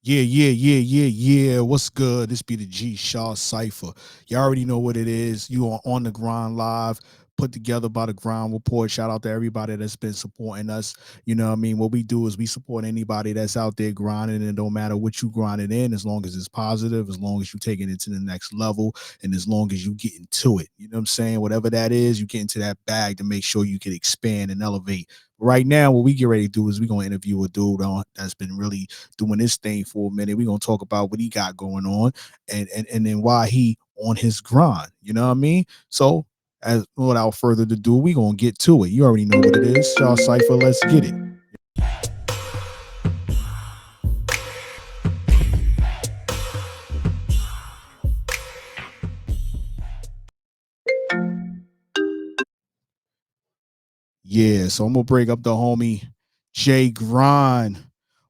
Yeah. What's good? This be the G Shaw Cipher. You already know what it is. You are on the grind live, put together by the Grind Report. Shout out to everybody that's been supporting us. You know what I mean? What we do is we support anybody that's out there grinding, and no matter what you grinding in, as long as it's positive, as long as you taking it to the next level, and as long as you get into it. You know what I'm saying? Whatever that is, you get into that bag to make sure you can expand and elevate. Right now, what we get ready to do is we're gonna interview a dude that's been really doing this thing for a minute. We're gonna talk about what he got going on and then why he on his grind. You know what I mean? So as without further ado, we gonna get to it. You already know what it is. Shaw Cypher, let's get it. Yeah, so I'm gonna break up the homie Jay Grind. Yo,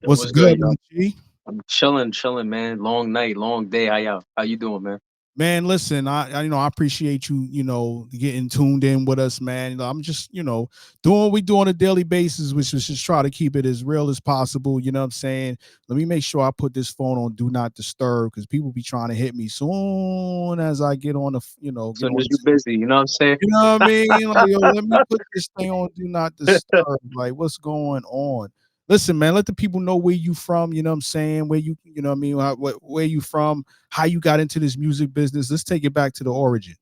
What's what's good, good, y'all? G? I'm chilling, man. Long night, long day. How y'all? How you doing, man? Man, listen, I appreciate you, getting tuned in with us, man. I'm just, doing what we do on a daily basis, which is just try to keep it as real as possible. You know what I'm saying? Let me make sure I put this phone on do not disturb because people be trying to hit me soon as I get on the, get Soon on as the you busy, you know what I'm saying? you know what I mean? Like, yo, let me put this thing on do not disturb. Like, what's going on? Listen, man, let the people know where you from, you know what I'm saying? Where you know what I mean? Where you from, how you got into this music business. Let's take it back to the origin.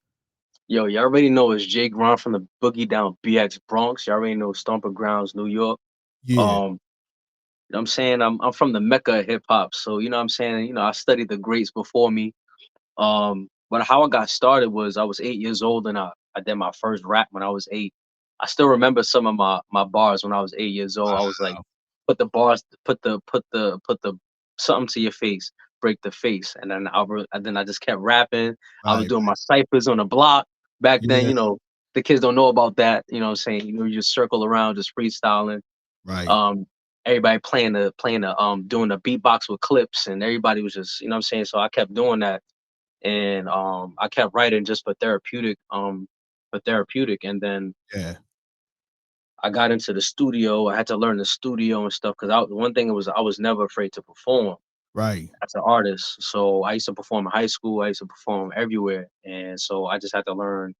Yo, you already know it's Jay Grind from the Boogie Down BX Bronx. You already know Stomper Grounds, New York. Yeah, Um, you know what I'm saying? I'm from the Mecca of hip hop. So, you know what I'm saying? I studied the greats before me. But how I got started was I was 8 years old and I did my first rap when I was eight. I still remember some of my bars when I was 8 years old. I was like, put the bars, put the something to your face, break the face, and then and then I just kept rapping. I was right, doing my ciphers on the block back then. yeah, The kids don't know about that. You know what I'm saying? You just circle around, just freestyling. right. Um, Everybody playing the doing the beatbox with clips, and everybody was just you know what I'm saying. So I kept doing that and I kept writing just for therapeutic, and then Yeah, I got into the studio. I had to learn the studio and stuff because the one thing was I was never afraid to perform right, as an artist. So I used to perform in high school. I used to perform everywhere, and so I just had to learn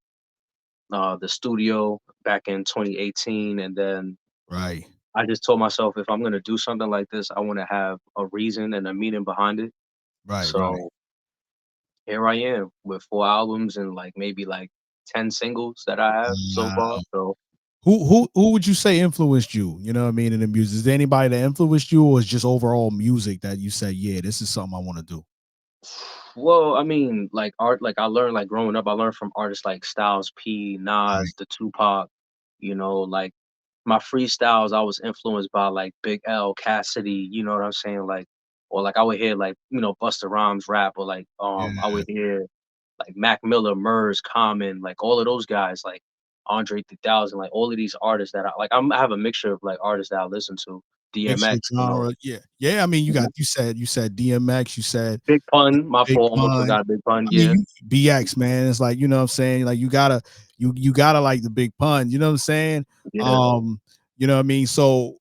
the studio back in 2018, and then right, I just told myself if I'm gonna do something like this, I want to have a reason and a meaning behind it. right. So here I am with 4 albums and, like, maybe, like, 10 singles that I have so far, Wow. so Who would you say influenced you? You know what I mean in the music. Is there anybody that influenced you, or is just overall music that you say, yeah, this is something I want to do? well, I mean, like, I learned, like, growing up, I learned from artists like Styles P, Right. Nas, the Tupac, like, my freestyles, I was influenced by, like, Big L, Cassidy, you know what I'm saying, like or, like, I would hear, like, Busta Rhymes rap or, like, I Yeah. would hear, like, Mac Miller, Murs, Common, like, all of those guys, like, Andre 3000, like, all of these artists that I have a mixture of, like, artists that I listen to, Mixture DMX, genre, yeah. Yeah, I mean, you said DMX, you said Big Pun, my Big fault, almost Pun. forgot Big Pun, I mean, yeah, you BX, man, it's like, you know what I'm saying? Like, you gotta like the Big Pun, you know what I'm saying? yeah. Um, you know what I mean? So,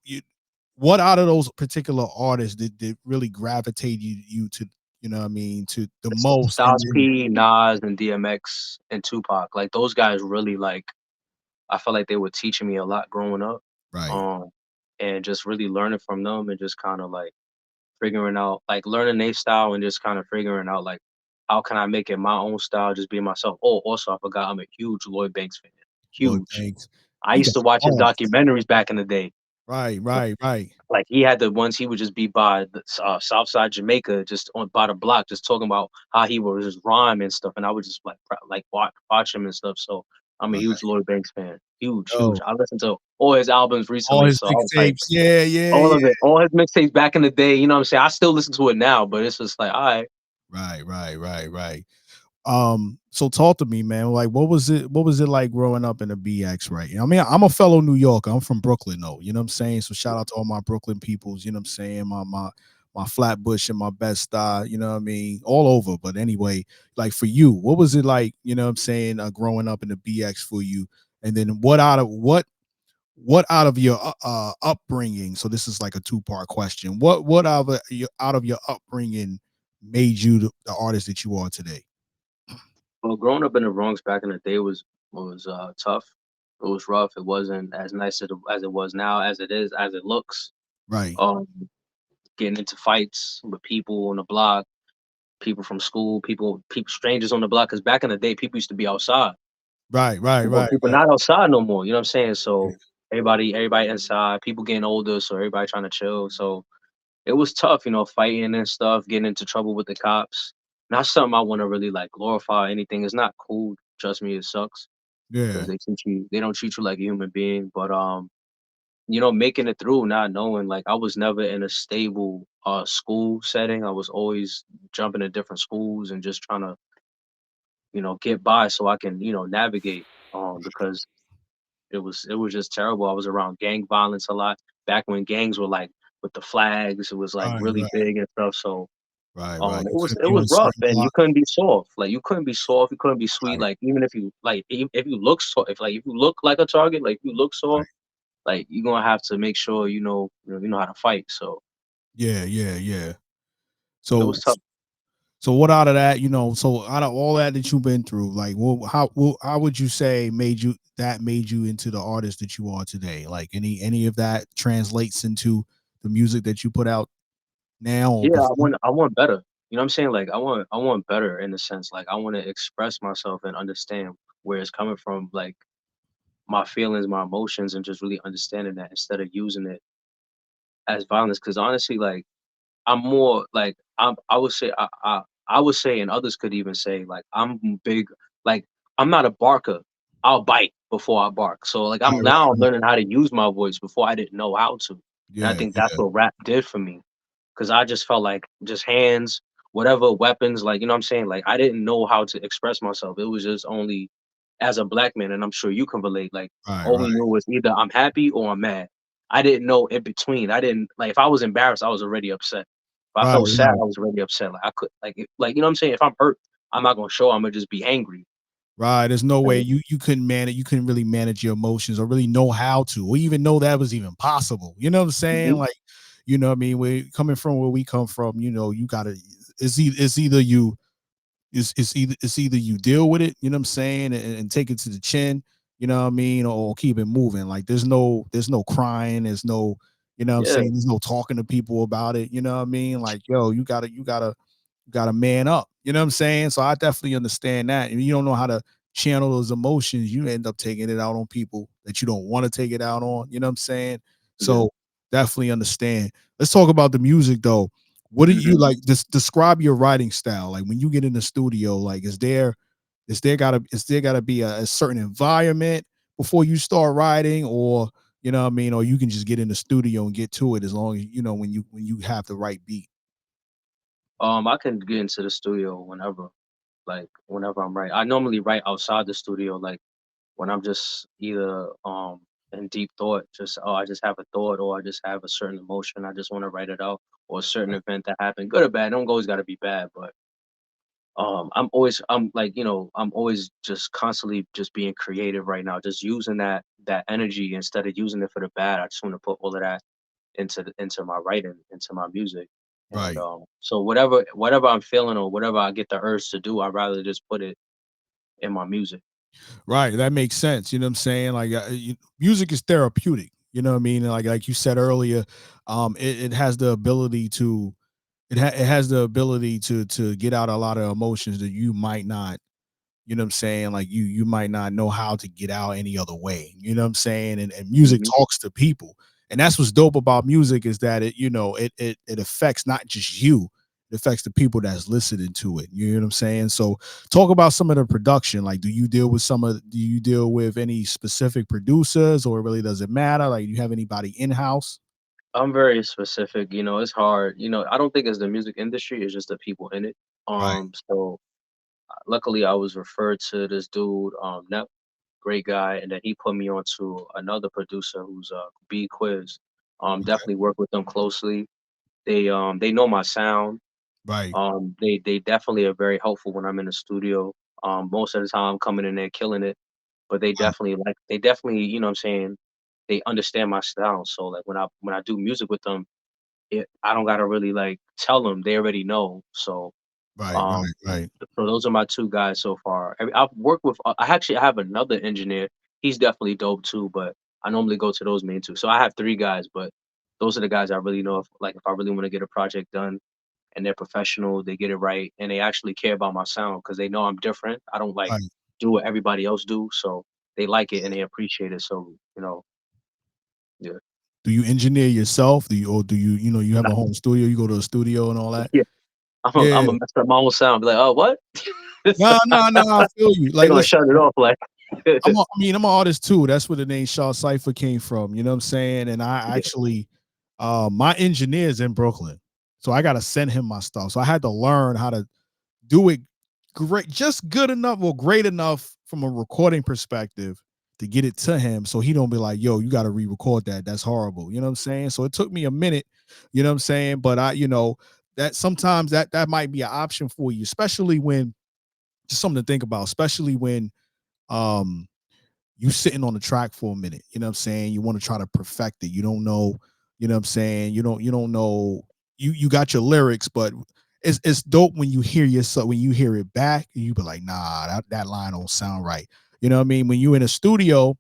what out of those particular artists did really gravitate you to, you know what I mean, to the most? And Styles then P, Nas, and DMX, and Tupac, like, those guys really, like I felt like they were teaching me a lot growing up, right, um, and just really learning from them and just kinda, like, figuring out like, learning their style and just kinda figuring out, like, how can I make it my own style, just being myself. Oh, also, I forgot I'm a huge Lloyd Banks fan, Lloyd huge. Banks. I He used got to watch his bars. documentaries back in the day. Right, Like right, right. he had the ones he would just be by the Southside Jamaica, just on by the block, just talking about how he was just rhyme and stuff, and I would just, like, watch him and stuff, so I'm a huge Right. Lloyd Banks fan. Huge, huge. Yo, I listened to all his albums all recently, his so I was like mixtapes. Yeah, yeah, all yeah. of it, all his mixtapes back in the day, you know what I'm saying? I still listen to it now, but it's just like, alright. Right, right, right, right. So talk to me, man. Like, what was it like growing up in the BX, right? I mean, I'm a fellow New Yorker. I'm from Brooklyn, though. You know what I'm saying? So shout out to all my Brooklyn peoples, you know what I'm saying? My Flatbush and my Bed-Stuy, you know what I mean? All over. But anyway, like for you, what was it like, you know what I'm saying, growing up in the BX for you? And then what out of your upbringing, so this is like a two-part question, what out of your upbringing made you the artist that you are today? Well, growing up in the Bronx back in the day was tough. It was rough. It wasn't as nice as it was now, as it is, as it looks. Right, Um, Getting into fights with people on the block, people from school, people strangers on the block. Because back in the day, people used to be outside. right, right, right, People right. not outside no more. You know what I'm saying? Yeah, So everybody inside. People getting older, so everybody trying to chill. So it was tough, fighting and stuff, getting into trouble with the cops. Not something I want to really like glorify or anything. It's not cool. Trust me, it sucks because yeah. they don't treat you like a human being. But making it through, not knowing, like, I was never in a stable school setting. I was always jumping to different schools and just trying to, get by so I can, navigate. Because it was just terrible. I was around gang violence a lot back when gangs were like with the flags. It was like Right, really right, big and stuff. So right. it You was couldn't it be on was a rough, certain and you block. couldn't be soft. Like you couldn't be soft. You couldn't be sweet. Right, Like even if you like, if you look soft, if you look like a target, like if you look right. soft, like you're gonna have to make sure you know how to fight. So Yeah, yeah, yeah. it So was tough. so what out of that, so out of all that you've been through, like, how would you say made you into the artist that you are today? Like any of that translates into the music that you put out now or Yeah, before? I want better. You know what I'm saying? Like I want better in the sense. Like I want to express myself and understand where it's coming from. Like my feelings, my emotions, and just really understanding that instead of using it as violence. Because honestly, like I'm more like I would say I would say, and others could even say, like I'm big. Like I'm not a barker. I'll bite before I bark. So like Right, I'm right. learning how to use my voice before I didn't know how to. And I Yeah, think that's yeah. what rap did for me. Cause I just felt like just hands, whatever weapons, like you know what I'm saying? Like I didn't know how to express myself. It was just only as a black man, and I'm sure you can relate, like Right, all we right. knew was either I'm happy or I'm mad. I didn't know in between. I didn't like if I was embarrassed, I was already upset. If I Right, felt sad, right. I was already upset. Like I could like you know what I'm saying? If I'm hurt, I'm not gonna show, I'm gonna just be angry. Right. There's no way So, you couldn't really manage your emotions or really know how to, or even know that was even possible. You know what I'm saying? mhm, Like, what I mean? We coming from where we come from, you gotta it's either you it's either you deal with it, you know what I'm saying, and take it to the chin, you know what I mean, or keep it moving. Like there's no crying, there's no, what I'm yeah, saying, there's no talking to people about it, you know what I mean? Like, yo, you gotta man up. You know what I'm saying? So I definitely understand that. And you don't know how to channel those emotions, you end up taking it out on people that you don't want to take it out on. You know what I'm saying? yeah. So definitely understand. Let's talk about the music though. What do you Mhm. like? Just describe your writing style. Like when you get in the studio, like is there gotta be a certain environment before you start writing, or you know what I mean, or you can just get in the studio and get to it as long as when you have the right beat. I can get into the studio whenever, like whenever I'm right. I normally write outside the studio, like when I'm just either in deep thought, just I just have a thought or I just have a certain emotion, I just want to write it out, or a certain event that happened, good or bad. Don't always got to be bad, but I'm like I'm always just constantly just being creative right now, just using that energy instead of using it for the bad. I just want to put all of that into my writing, into my music. And Right. so whatever I'm feeling or whatever I get the urge to do, I'd rather just put it in my music. Right, that makes sense. You know what I'm saying? Like, music is therapeutic. You know what I mean? Like you said earlier, it has the ability to it has the ability to get out a lot of emotions that you might not. You know what I'm saying? Like you might not know how to get out any other way. You know what I'm saying? And music Hmm. talks to people. And that's what's dope about music is that it affects not just you, it affects the people that's listening to it. You know what I'm saying? So talk about some of the production. Like do you deal with any specific producers, or it really doesn't matter? Like do you have anybody in-house? I'm very specific. It's hard. I don't think it's the music industry; it's just the people in it. Right. So luckily, I was referred to this dude, Nep, great guy, and then he put me on to another producer who's B Quiz. Okay. Definitely work with them closely. They know my sound. Right. They definitely are very helpful when I'm in the studio. Most of the time, I'm coming in there killing it, but they definitely you know what I'm saying, they understand my style. So like when I do music with them, I don't gotta really like tell them; they already know. So Right, um, right, right. so those are my two guys so far. I've worked with. I have another engineer. He's definitely dope too, but I normally go to those main two. So I have three guys, but those are the guys I really know if I really want to get a project done and they're professional, they get it right, and they actually care about my sound because they know I'm different. I don't like Right. do what everybody else do, so they like it and they appreciate it. So yeah, Do you engineer yourself? Do you, or do you, you have a home studio? You go to a studio and all that? yeah. Yeah. I'm a mess up my own sound. Be like, oh, what? No, no, no. I feel you. They're Like, gonna listen, shut it off. Like, I'm an artist too. That's where the name Shaw Cypher came from. You know what I'm saying? And I yeah. actually, my engineer's in Brooklyn, so I got to send him my stuff. So I had to learn how to do it great, just good enough or great enough from a recording perspective to get it to him, so he don't be like, "Yo, you got to re-record that. That's horrible." You know what I'm saying? So it took me a minute. You know what I'm saying? But that sometimes that might be an option for you, especially when just something to think about, especially when um you sitting on the track for a minute, you know what I'm saying? You want to try to perfect it. You don't know, you know what I'm saying? You don't know you got your lyrics, but it's dope when you hear yourself when you hear it back and you be like, nah, that line don't sound right. You know what I mean? When you in a studio,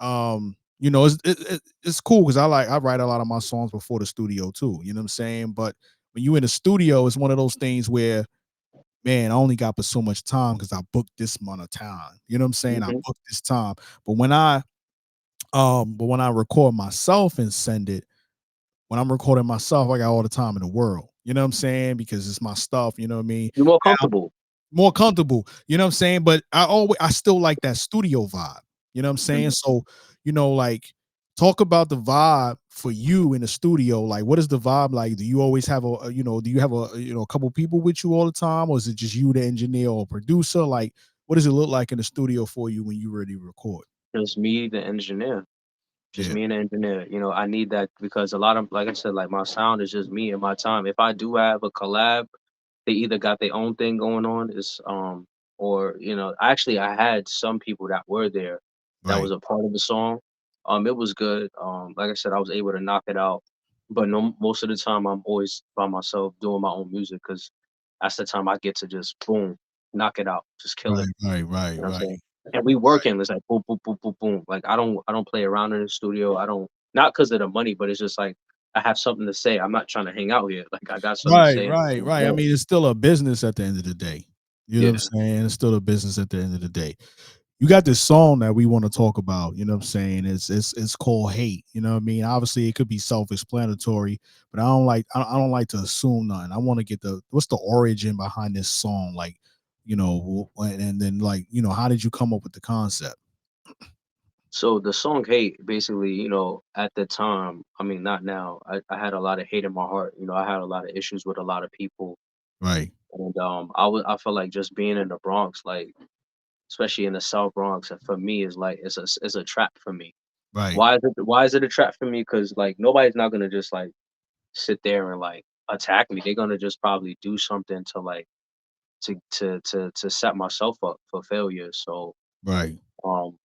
it's cool because I write a lot of my songs before the studio too. You know what I'm saying? But when you in a studio, it's one of those things where man, I only got but so much time because I booked this amount of time. You know what I'm saying? I Hmm. booked this time. But when I record myself and send it, when I'm recording myself, I got all the time in the world. You know what I'm saying? Because it's my stuff, you know what I mean? You're more Now, comfortable. more comfortable, you know what I'm saying? But I still like that studio vibe. You know what I'm saying? Mhm. So, like talk about the vibe for you in the studio. Like what is the vibe like? Do you always have do you have a couple people with you all the time, or is it just you, the engineer or producer? Like what does it look like in the studio for you when you ready to record? Just me, the engineer. Just Yeah. me and the engineer. I need that because a lot of, like I said, like my sound is just me and my time. If I do have a collab, they either got their own thing going on, or actually I had some people that were there that Right. was a part of the song. It was good. Like I said, I was able to knock it out. But no, most of the time I'm always by myself doing my own music because that's the time I get to just boom, knock it out, just kill Right. it. Right. Right. You know what I'm Right. saying? And we working, it's like boom, boom, boom, boom, boom. Like I don't play around in the studio. I don't not because of the money, but it's just like I have something to say. I'm not trying to hang out here. Like I got something to Right, say and right, right. I go. mean, it's still a business at the end of the day. You know what I'm Yeah. saying? It's still a business at the end of the day. You got this song that we want to talk about, you know what I'm saying? It's called Hate. You know what I mean? Obviously it could be self-explanatory, but I don't like to assume nothing. I want to get the what's the origin behind this song? Like, and then like, how did you come up with the concept? So the song "Hate" basically, at the time, I mean, not now. I had a lot of hate in my heart. I had a lot of issues with a lot of people, Right, and I felt like just being in the Bronx, like especially in the South Bronx, for me is like it's a trap for me. right, Why is it a trap for me? Because like nobody's not gonna just like sit there and like attack me. They're gonna just probably do something to like to set myself up for failure. So right, um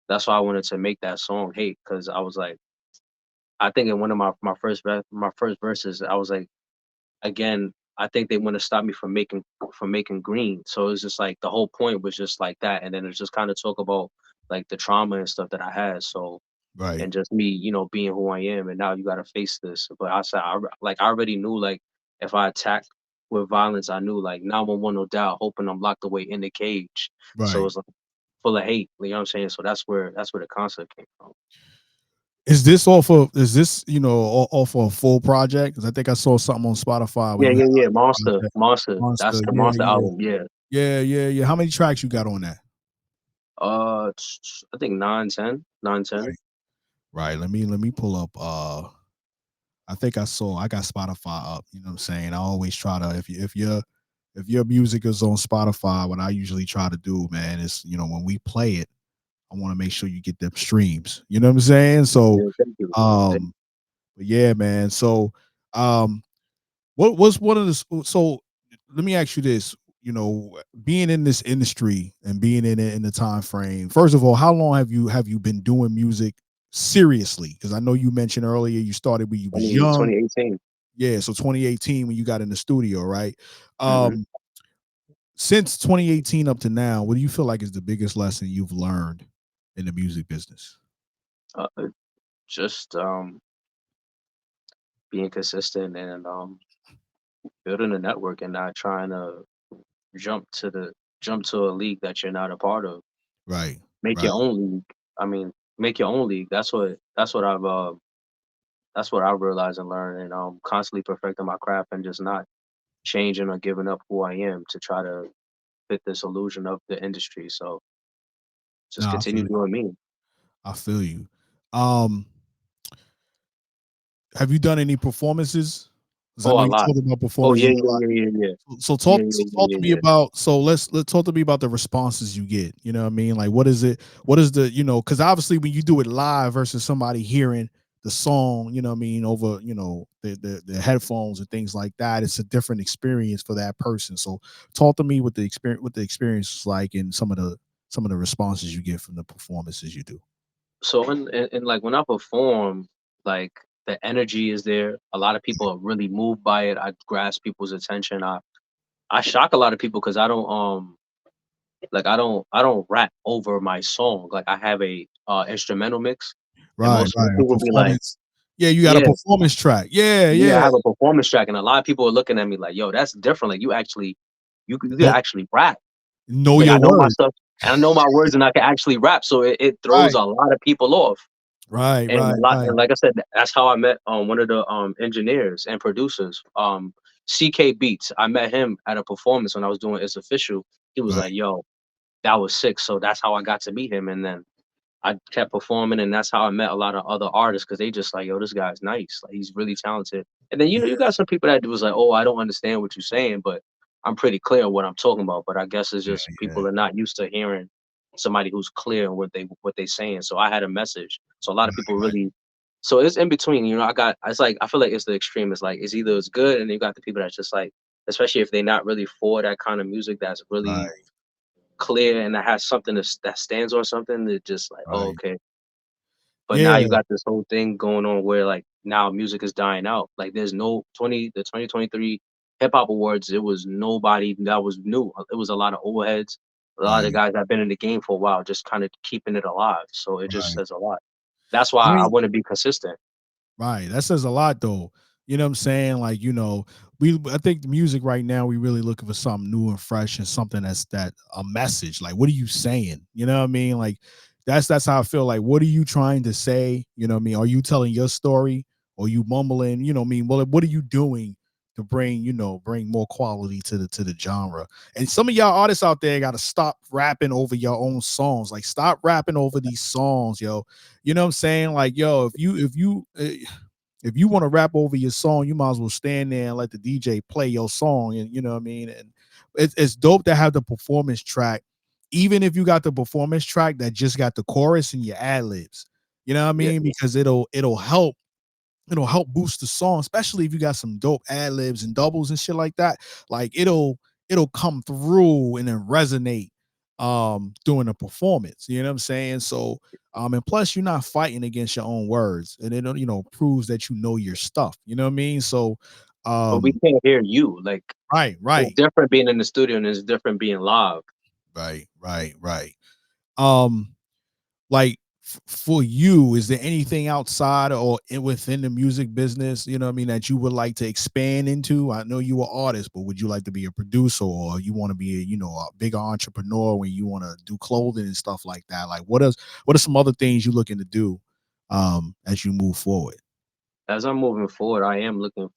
that's why I wanted to make that song "Hate" because I was like, I think in one of my first verses, I was like, again, I think they want to stop me from making green. So it's just like the whole point was just like that, and then it's just kind of talk about like the trauma and stuff that I had. So right. and just me, being who I am, and now you got to face this. But I said, I already knew like if I attacked with violence, I knew like 911 no doubt, hoping I'm locked away in the cage. So Right. it's like full of hate. You know what I'm saying? So that's where the concept came from. Is this, off of a full project? Because I think I saw something on Spotify where Yeah, you had yeah, yeah. like a Monster, project. Monster. That's Monster. the Yeah, Monster yeah. album. Yeah. Yeah, yeah, yeah. How many tracks you got on that? I think 9, 10, 9, Right. 10. Right. Let me pull up I think I got Spotify up, you know what I'm saying? I always try to if your music is on Spotify, what I usually try to do, man, is when we play it, I want to make sure you get them streams. You know what I'm saying? So Yeah, thank you. um but yeah, man. So um what was one of the so let me ask you this, being in this industry and being in it in the time frame. First of all, how long have you been doing music? seriously? Because I know you mentioned earlier you started when you was 20, young. 2018. Yeah, so 2018 when you got in the studio, right? Hmm. Um, since 2018 up to now, what do you feel like is the biggest lesson you've learned in the music business? Uh, just being consistent and building a network and not trying to jump to the jump to a league that you're not a part of. Right, Make right. your own league. I mean, make your own league. That's what I've realized and learned, and constantly perfecting my craft and just not changing or giving up who I am to try to fit this illusion of the industry. So No, just I feel continue you. doing me. I feel you. Um, have you done any performances? Because I Oh, know a you lot. talked about Oh performances yeah, a yeah, lot. yeah, yeah, yeah, So yeah, talk yeah, so yeah, talk to yeah, me yeah. about so let's talk to me about the responses you get. You know what I mean? Like what is it? What is the, because obviously when you do it live versus somebody hearing the song, you know what I mean, over, the headphones and things like that, it's a different experience for that person. So talk to me what the experience is like and some of the responses you get from the performances you do. So like when I perform, like the energy is there. A lot of people are really moved by it. I grasp people's attention. I shock a lot of people because I don't rap over my song. Like I have a instrumental mix, and Right, most right. A people will be like, performance. Yeah, you got a yeah, performance track. Yeah, yeah, I yeah. have a performance track, and a lot of people are looking at me like, yo, that's different. Like you can Know, actually rap. know Like I your know my words. stuff and I know my words and I can actually rap. So it throws Right, a lot of people off. right, And right, right. like I said, that's how I met one of the engineers and producers, CK Beats. I met him at a performance when I was doing It's Official. He was Right. like, yo, that was sick. So that's how I got to meet him. And then I kept performing, and that's how I met a lot of other artists because they just like, yo, this guy's nice. Like he's really talented. And then you got some people that was like, oh, I don't understand what you're saying, but I'm pretty clear on what I'm talking about. But I guess it's Yeah, just yeah. people are not used to hearing somebody who's clear in what they saying. So I had a message. So a lot Right, of people right, really. So it's in between. I got. It's like I feel like it's the extreme. It's like it's either it's good, and you got the people that's just like, especially if they're not really for that kind of music that's really right, clear and that has something that stands on something. That just like, oh, right. okay, but now you Yeah, got this whole thing going on where like now music is dying out. Like there's no 2023 hip hop awards. It was nobody that was new. It was a lot of old heads, a lot of right, guys that been in the game for a while, just kind of keeping it alive. So it just right. says a lot. That's I why I mean, want to be consistent. right. That says a lot though. You know what I'm saying? Like, I think the music right now, we really looking for something new and fresh and something that a message. Like, what are you saying? You know what I mean? Like that's how I feel. Like, what are you trying to say? You know what I mean? Are you telling your story or you mumbling? You know what I mean? Well, what are you doing to bring more quality to the genre? And some of y'all artists out there gotta stop rapping over your own songs. Like, stop rapping over these songs, yo. You know what I'm saying? Like, yo, if you want to rap over your song, you might as well stand there and let the DJ play your song. And you know what I mean? And it's dope to have the performance track, even if you got the performance track that just got the chorus and your ad libs. You know what I Yeah, mean? Because it'll help boost the song, especially if you got some dope ad libs and doubles and shit like that. Like it'll come through and then resonate during a performance. You know what I'm saying? So and plus you're not fighting against your own words. And it proves that you know your stuff. You know what I mean? So but we um can't hear you. Like right, it's right, different being in the studio and it's different being live. right. Um like for you, is there anything outside or within the music business, you know what I mean, that you would like to expand into? I know you are artist, but would you like to be a producer, or you want to be a bigger entrepreneur when you want to do clothing and stuff like that? Like what are some other things you looking to do as you move forward? As I'm moving forward, I am looking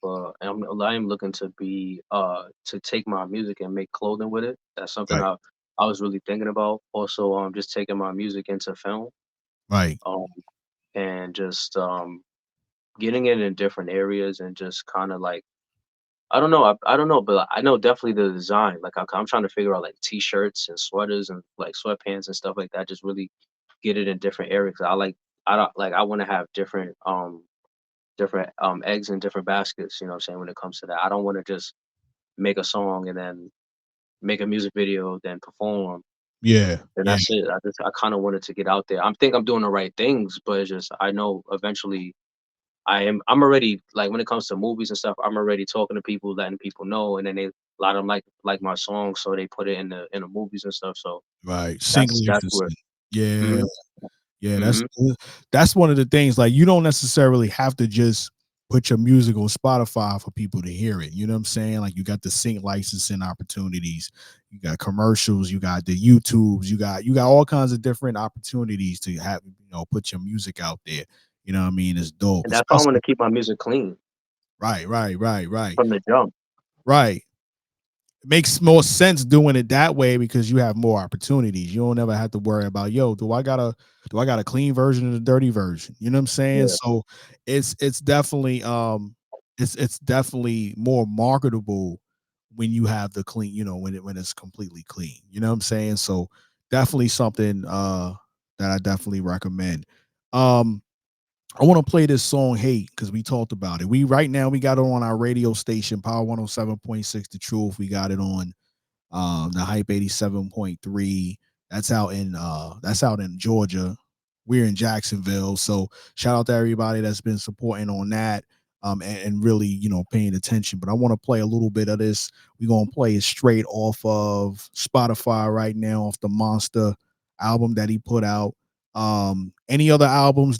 to be to take my music and make clothing with it. That's something Right, I was really thinking about. Also, just taking my music into film, right, um, and just getting it in different areas and just kind of like I don't know, but I know definitely the design. Like I'm trying to figure out like t-shirts and sweaters and like sweatpants and stuff like that. Just really get it in different areas. I don't like I want to have different eggs in different baskets, you know what I'm saying, when it comes to that. I don't want to just make a song and then make a music video, then perform. Yeah, and yeah, that's it. I kind of wanted to get out there. I'm doing the right things, but it's just I know eventually I'm already like when it comes to movies and stuff, I'm already talking to people, letting people know, and then a lot of them like my song, so they put it in the movies and stuff. So right. that's Single. where. Yeah, Hmm. yeah, Hmm. that's one of the things. Like, you don't necessarily have to just put your music on Spotify for people to hear it. You know what I'm saying? Like, you got the sync licensing opportunities, you got commercials, you got the YouTubes, you got all kinds of different opportunities to have, put your music out there. You know what I mean? It's dope, And that's why I want especially to keep my music clean right. from the jump. Right. It makes more sense doing it that way because you have more opportunities. You don't ever have to worry about, yo, do I got a clean version and a dirty version? You know what I'm saying? Yeah, So it's definitely it's definitely more marketable when you have the clean, when it's completely clean. You know what I'm saying? So definitely something that I definitely recommend. Um I want to play this song "Hate" because we talked about it. We right now we got it on our radio station, Power 107.6 The Truth. We got it on the Hype 87.3. That's out in Georgia. We're in Jacksonville. So shout out to everybody that's been supporting on that. And really, paying attention. But I want to play a little bit of this. We're gonna play it straight off of Spotify right now, off the Monster album that he put out. Any other albums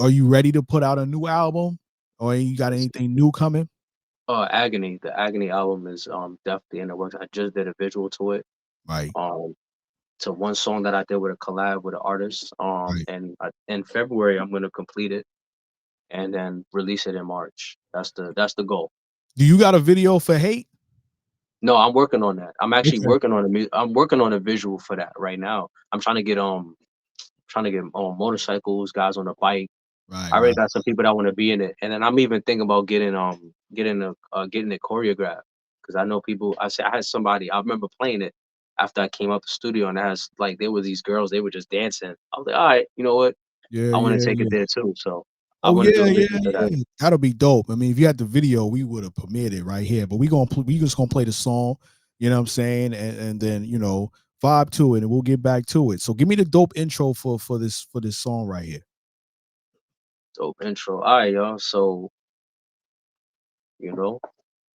are you ready to put out a new album? Or you got anything new coming? Agony. The Agony album is definitely in the works. I just did a visual to it. Right, Um, to one song that I did with a collab with an artist. right. And in February I'm gonna complete it and then release it in March. That's the goal. Do you got a video for Hate? No, I'm working on that. I'm actually Okay. working on I'm working on a visual for that right now. I'm trying to get motorcycles, guys on the bike. Right, I already right. got some people that want to be in it, and then I'm even thinking about getting it choreographed because I know people. I had somebody. I remember playing it after I came out the studio, and there were these girls. They were just dancing. I was like, all right, you know what? Yeah, I want yeah, to take it yeah. there too. So I Oh want to do yeah, a yeah, visual for that. yeah. That'll be dope. I mean, if you had the video, we would have premiered it right here. But we just gonna play the song, you know what I'm saying? And then, vibe to it and we'll get back to it. So give me the dope intro for this song right here. Dope intro. All right, y'all. So you know,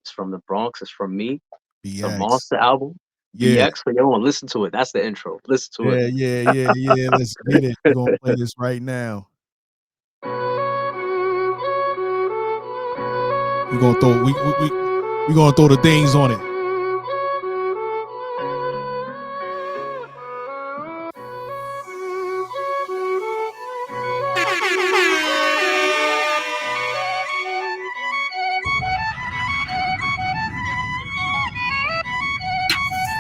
it's from the Bronx. It's from me. The BX. Monster album. Yeah. BX. So y'all want to listen to it. That's the intro. Listen to it. Yeah, yeah, yeah, yeah. Let's get it. We're gonna play this right now. We're gonna throw we gonna throw the things on it.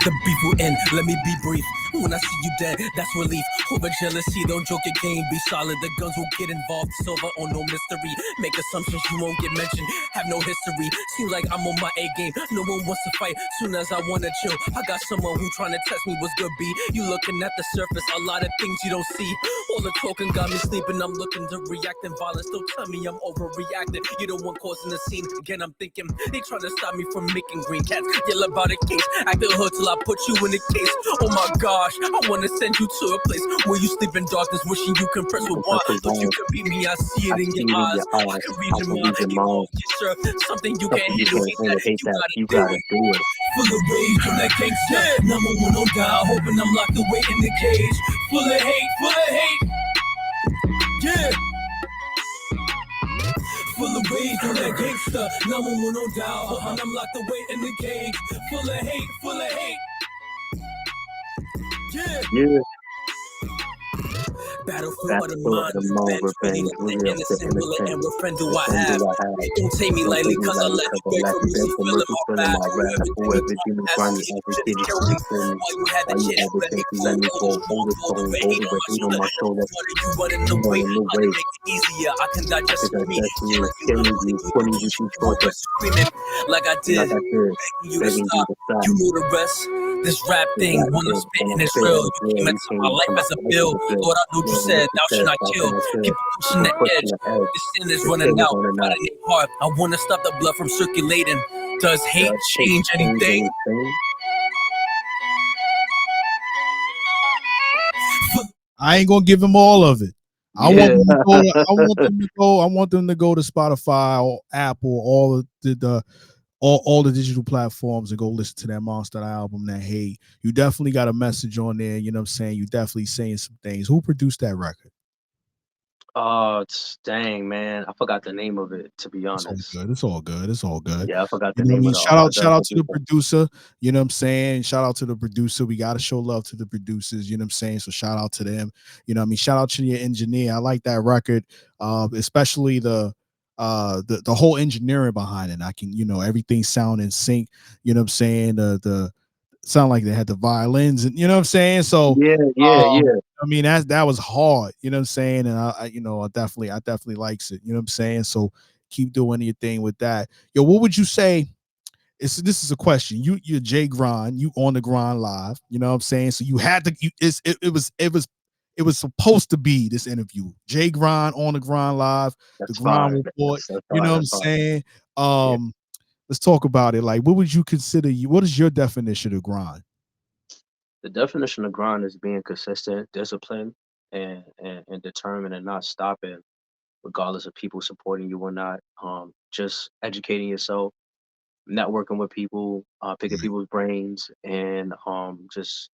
The beef will end, let me be brief. When I see you dead, that's relief. Over jealousy, don't joke your game, be solid. The guns will get involved, silver or no mystery. Make assumptions, you won't get mentioned. Have no history, seems like I'm on my A game. No one wants to fight, soon as I wanna chill. I got someone who trying to test me, what's good be. You looking at the surface, a lot of things you don't see. All the talking got me sleeping, I'm looking to react in violence. Don't tell me I'm overreacting, you the one causing the scene. Again, I'm thinking, they trying to stop me from making green cats. Yell about a case, act the hood till I put you in a case. Oh my gosh, I wanna send you to a place where you sleep in darkness, wishing you can press with one. But you can beat me, I see I it in see your it in eyes. your I eyes. can I read your can mind. read your You mind. won't get sure something you can't Something you handle. can't Hate handle. that, Hate you that. gotta You do gotta it. do it. Full of rage from that gangsta. Number one on dial, hoping I'm locked away in the cage. Full of hate, full of hate. Yeah. Full of rage on that gangsta. Number one on dial, hoping I'm locked away in the cage. Full of hate, full of hate. Yeah. Yeah. Battlefield of That's the for mind, the mind revenge, really revenge. of the Really of the innocent, will it innocent. end? What friend do What I friend do have? I have? Don't take me Don't lightly, take me cause I lightly lack because you I beg lack for you mercy, beg for feeling mercy, my filling wrath. my Do wrath. everything Do you everything you try try me, me advocate advocated kill to me. kill me. While you had the Why you chance, had the let me chance to let fall, me hold fall? it Hold strong, it hold strong, over, hold hate it on with my hate on shoulder. my shoulder. Wanted you running You away, want a new how to way make it easier. I can digest to me, digest me, killing you, killing you, putting you putting through you through trauma torture. with screaming like I did, Like I said, begging you to begging you stop. to stop. You know the rest. This rap This thing, rap when I'm shit, when spitting, I it's spit real. and it's You real, came you into came my into life my as a life as bill. a bill. Lord, I know what you Lord, said, what you thou should said, not how kill. can I kill? Keep pushing Keep the pushing edge. the edge. This sin is The running sin is out, running out. fighting it hard. I want to stop the blood from circulating. Does hate Does hate change change anything? anything? I ain't gonna give him all of it. I want them to go. I want them to go. I want them to go to Spotify or Apple, all the all the digital platforms, and go listen to that Monster album. That hey, you definitely got a message on there. You know what I'm saying? You definitely saying some things. Who produced that record? Dang, man, I forgot the name of it, to be It's all honest. good. It's all good. It's all good. Yeah, I forgot You the know what I name mean? of the Shout out to the producer. producer. You know what I'm saying? Shout out to the producer. We gotta show love to the producers, you know what I'm saying? So shout out to them. You know what I mean? Shout out to your engineer. I like that record. Especially the whole engineering behind it. I can, everything sound in sync. You know what I'm saying? The sound like they had the violins, and you know what I'm saying? So Yeah, um, yeah. I mean that was hard, you know what I'm saying? And I definitely likes it, you know what I'm saying? So keep doing your thing with that. Yo, what would you say? This is a question. You're Jay Grind, you on the Grind Live, you know what I'm saying? So you had to it was supposed to be this interview. Jay Grind on the Grind Live, the That's Grind fine. Report, That's you know fine. what I'm That's fine. saying? Yeah. Let's talk about it. Like, what would you consider what is your definition of grind? The definition of grind is being consistent, disciplined, and determined, and not stopping, regardless of people supporting you or not. Just educating yourself, networking with people, picking Right. people's brains, and just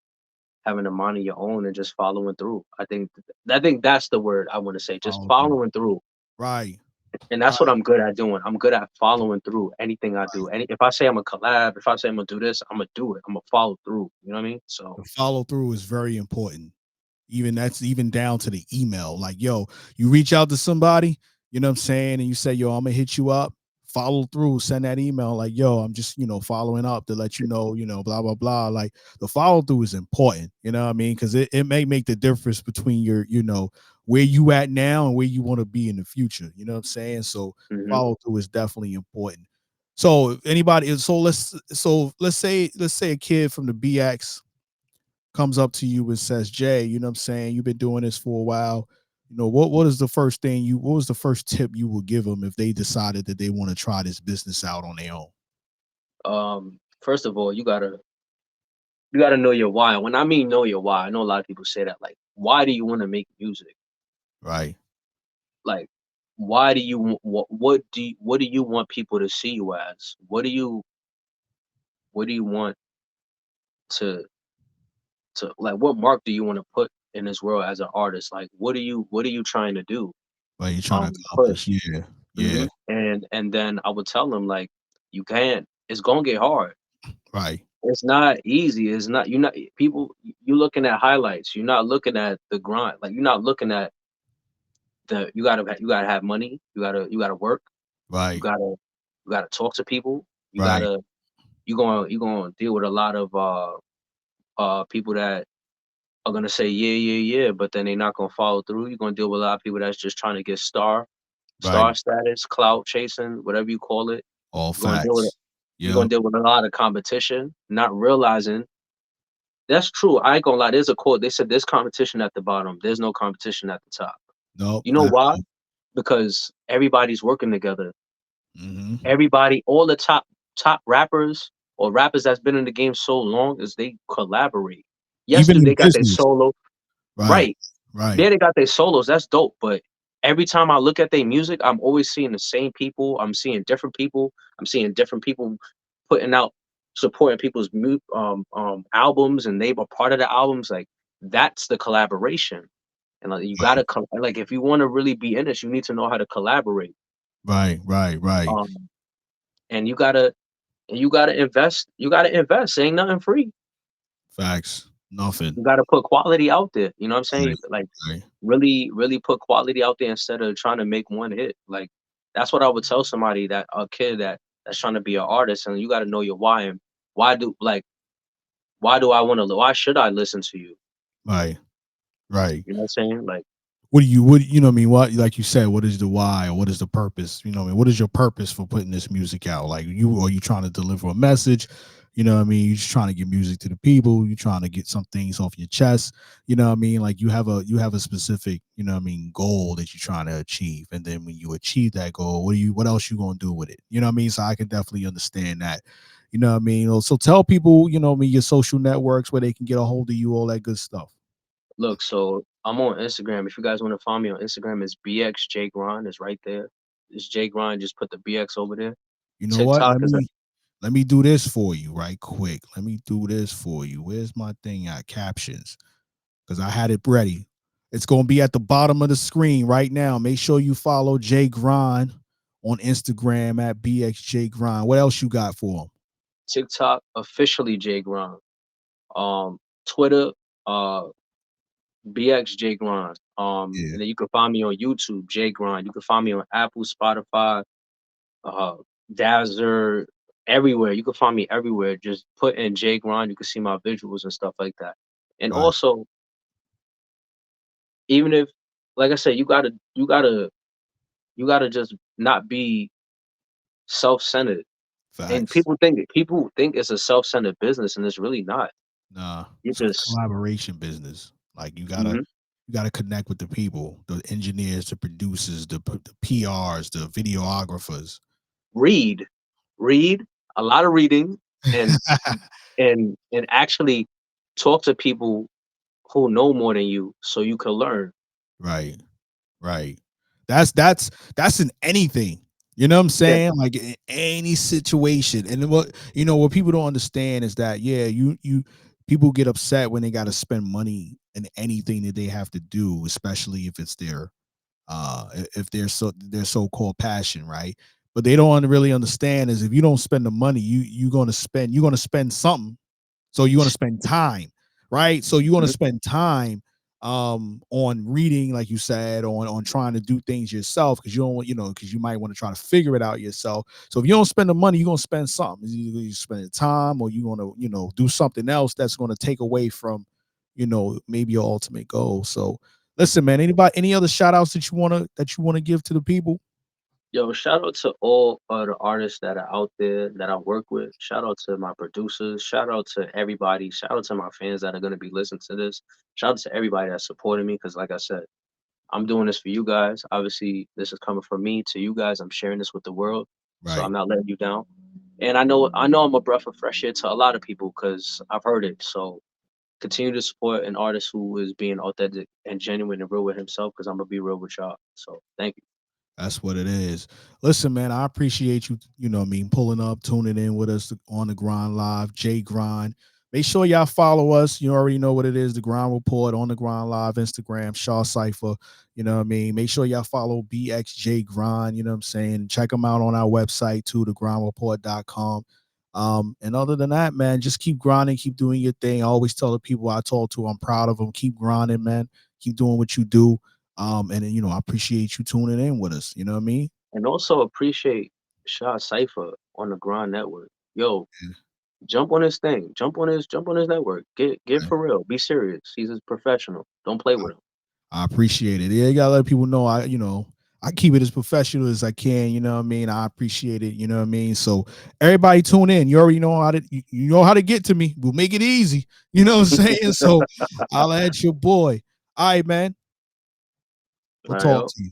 having a mind of your own and just following through. I think that's the word I want to say. Just Follow through. following through. Right. And that's what I'm good at doing. I'm good at following through anything I do. If I say I'm a collab, if I say I'm gonna do this, I'm gonna do it. I'm gonna follow through. You know what I mean? So The follow through is very important. Even that's even down to the email. Like, yo, you reach out to somebody, you know what I'm saying, and you say, yo, I'm gonna hit you up, follow through, send that email, like, yo, I'm just, following up to let you know, blah, blah, blah. Like the follow through is important, you know what I mean? Because it may make the difference between your, where you at now and where you want to be in the future. You know what I'm saying? So mhm. follow through is definitely important. So if anybody, let's say a kid from the BX comes up to you and says, Jay, you know what I'm saying? You've been doing this for a while. What is the first thing what was the first tip you would give them if they decided that they want to try this business out on their own? First of all, you gotta know your why. When I mean know your why, I know a lot of people say that, like, why do you want to make music? Right. Like, why do you what do you want people to see you as? What do you want to like, what mark do you want to put in this world as an artist? Like, what are you trying to do? Right. You're trying to Push. accomplish. Yeah. Yeah. And then I would tell them, like, you can't. It's gonna get hard. Right. It's not easy. It's not. You're not people. You're looking at highlights. You're not looking at the grind. Like, you're not looking at the. You gotta have money. You gotta work. You Right. gotta you gotta talk to people. You Right. gotta you gonna deal with a lot of people that are gonna say yeah, yeah, yeah, but then they're not gonna follow through. You're gonna deal with a lot of people that's just trying to get Right. star status, clout chasing, whatever you call it. All You're gonna deal with facts. you're gonna Yep. deal with a lot of competition, not realizing that's true. I ain't gonna lie. There's a quote. They said there's competition at the bottom. There's no competition at the top. Nope. You know why? Because everybody's working together. Mm-hmm. Everybody, all the top rappers or rappers that's been in the game so long, is they collaborate. Yes, Even dude, in they got their business. solo. Right. Right. Right. Yeah, they got their solos. That's dope. But every time I look at their music, I'm always seeing the same people. I'm seeing different people. I'm seeing different people putting out, supporting people's albums, and they were part of the albums. Like, that's the collaboration. And like, you Right. gotta like, if you want to really be in this, you need to know how to collaborate. Right. Right. Right. Um, and you gotta invest. You gotta invest. Ain't nothing free. Facts. Nothing. You gotta put quality out there. You know what I'm Right. saying? Like, Right. really, really put quality out there instead of trying to make one hit. Like, that's what I would tell somebody, that a kid that's trying to be an artist, and you got to know your why. And why do like why should I listen to you? Right. Right. You know what I'm saying? Like, What you know what I mean, what, like you said, what is the why, or what is the purpose, you know what I mean, what is your purpose for putting this music out? Like, are you trying to deliver a message, you know what I mean, you just trying to get music to the people, you trying to get some things off your chest, you know what I mean, like you have a specific, you know what I mean, goal that you're trying to achieve, and then when you achieve that goal, what else you gonna do with it, you know what I mean? So I can definitely understand that, you know what I mean. So tell people, you know what I mean, your social networks, where they can get a hold of you, all that good stuff. look, so I'm on Instagram. If you guys want to find me on Instagram, it's BXJGrind. It's right there. It's J Grind. Just put the BX over there. You know what? TikTok is Let me do this for you right quick. Let me do this for you. Where's my thing at? Captions. Because I had it ready. It's going to be at the bottom of the screen right now. Make sure you follow Jay Grind on Instagram at BXJGrind. What else you got for him? TikTok officially J Grind. Twitter, BXJGrind. Yeah. And then you can find me on YouTube, J Grind. You can find me on Apple, Spotify, Dazzler, everywhere. You can find me everywhere. Just put in J Grind. You can see my visuals and stuff like that. And Right. also, even if, like I said, you gotta just not be self-centered. And Facts. people think it's a self-centered business, and it's really not. Nah, You it's a just collaboration business. Like you Mhm. gotta connect with the people, the engineers, the producers, the PRs, the videographers. read, read a lot of reading, and and actually talk to people who know more than you, so you can learn. Right. Right. That's in anything. You know what I'm Yeah, saying? Like in any situation. And what people don't understand is that you people get upset when they got to spend money in anything that they have to do, especially if it's if their so-called passion, right? But they don't really understand is if you don't spend the money, you're gonna spend something. So you're going to spend time, right? So you're going to mhm, spend time on reading, like you said, on trying to do things yourself because you don't, because you might want to try to figure it out yourself. So if you don't spend the money, you're going to spend something. Either you spend time or you're going to, do something else that's going to take away from, maybe your ultimate goal. So listen, man, any other shout outs that you want to give to the people? yo, shout out to all of the artists that are out there that I work with. Shout out to my producers. Shout out to everybody. Shout out to my fans that are gonna be listening to this. Shout out to everybody that's supporting me because, like I said, I'm doing this for you guys. Obviously, this is coming from me to you guys. I'm sharing this with the world, so Right. I'm not letting you down. And I know I'm a breath of fresh air to a lot of people because I've heard it. So continue to support an artist who is being authentic and genuine and real with himself because I'm gonna be real with y'all. So thank you. That's what it is. Listen, man, I appreciate you, pulling up, tuning in with us on the Grind Live, Jay Grind. Make sure y'all follow us. You already know what it is, the Grind Report on the Grind Live, Instagram, Shaw Cypher. You know what I mean? Make sure y'all follow BXJ Grind, you know what I'm saying? Check them out on our website too, thegrindreport.com. And other than that, man, just keep grinding, keep doing your thing. I always tell the people I talk to, I'm proud of them. Keep grinding, man. Keep doing what you do. And then, I appreciate you tuning in with us. You know what I mean? And also appreciate Shah Cypher on the Grind Network. Yo, Yeah, jump on his thing. Jump on his network. Get right. for real. Be serious. He's a professional. Don't play with him. I appreciate it. Yeah, you gotta let people know I keep it as professional as I can, you know what I mean? I appreciate it, you know what I mean? So everybody tune in. You already know how to you know how to get to me. We'll make it easy. You know what I'm saying? So I'll add your boy. All right, man. We'll All right, talk yo. to you.